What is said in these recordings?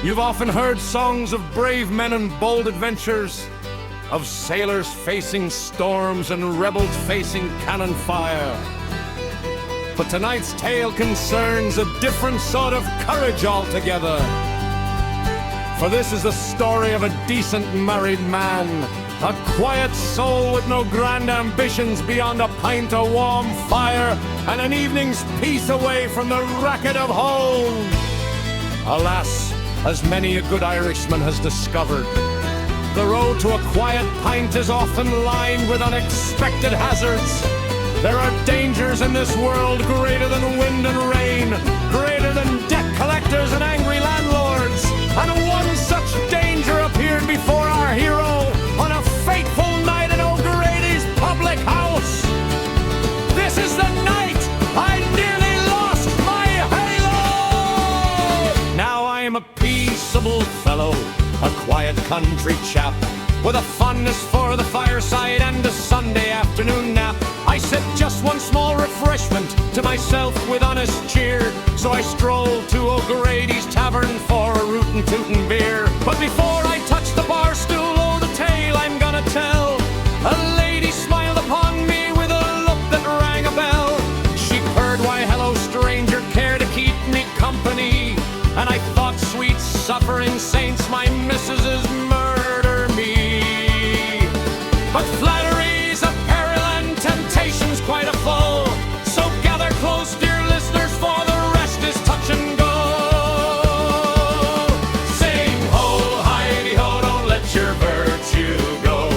You've often heard songs of brave men and bold adventures, of sailors facing storms and rebels facing cannon fire. But tonight's tale concerns a different sort of courage altogether. For this is the story of a decent married man, a quiet soul with no grand ambitions beyond a pint of warm fire and an evening's peace away from the racket of home. Alas, as many a good Irishman has discovered, the road to a quiet pint is often lined with unexpected hazards. There are dangers in this world greater than wind and rain, greater than debt collectors and angry landlords. And one such danger appeared before our hero on a fateful night at O'Grady's public house. This is the night I nearly lost my halo! Now I am a peaceable fellow, a quiet country chap, with a fondness for the fireside and a Sunday afternoon nap. I set just one small refreshment to myself with honest cheer, so I strolled to O'Grady's tavern for a rootin' tootin' beer. But before I touch the bar stool, oh, the tale I'm gonna tell, a lady smiled upon me with a look that rang a bell. She purred, "Why, hello, stranger, care to keep me company?" And I thought, sweet suffering saints, my missus is murder me. But flattery's a peril and temptation's quite a foe, so gather close, dear listeners, for the rest is touch and go. Sing ho, hi-de-ho, don't let your virtue go.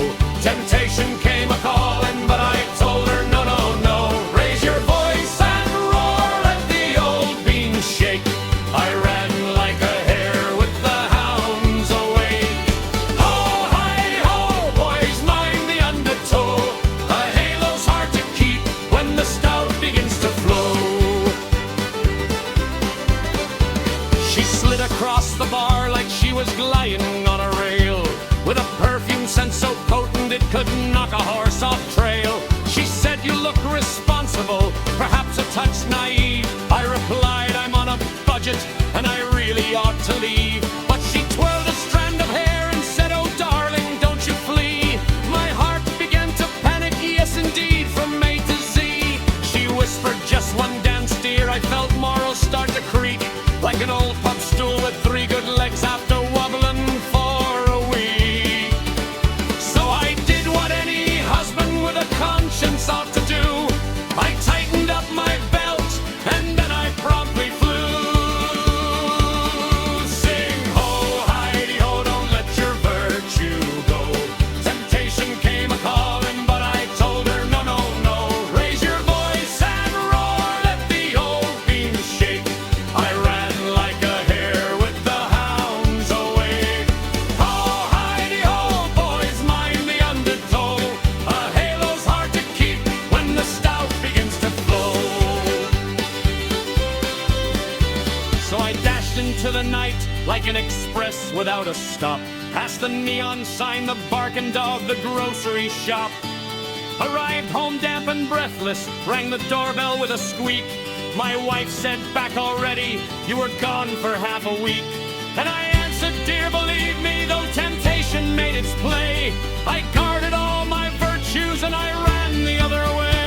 Temptation came a-calling, but I told her no, no, no. Raise your voice and roar, let the old bean shake. I ran like a hare with the hounds awake. Ho, hi-ho, boys, mind the undertow. A halo's hard to keep when the stout begins to flow. She slid across the bar like she was gliding on a rail, with a perfume scent so potent it could knock a horse off trail. She said, "You look responsible, perhaps a touch naive." I replied, "I'm on a budget and I really ought to leave." But she twirled a strand of hair and said, "Oh darling, don't you flee." My heart began to panic, yes indeed, from A to Z. She whispered, "Just one dance, dear." I felt morals start to creak, like an old pub stool with three good legs after wobbling for a week. So I did what any husband with a conscience ought to do. I tightened up my belt and then I promptly flew. Sing ho, hi-de-ho, don't let your virtue go. Temptation came a-calling, but I told her no, no, no. Raise your voice and roar, let the old bean shake. I ran like a hare with the hounds awake. Ho, hi-de-ho, boys, mind the undertow. A halo's hard to keep when the stout begins to flow. So I dashed into the night like an express without a stop, past the neon sign, the barking dog, the grocery shop. Arrived home damp and breathless, rang the doorbell with a squeak. My wife said, "Back already? You were gone for half a week." And I answered, "Dear, believe me, though temptation made its play, I guarded all my virtues and I ran the other way."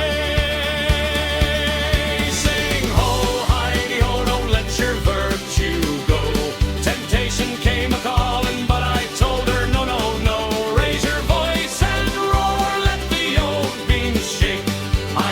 Sing ho, hi-de-ho, don't let your virtue go. Temptation came a-calling, but I told her no, no, no. Raise your voice and roar, let the old bean shake. I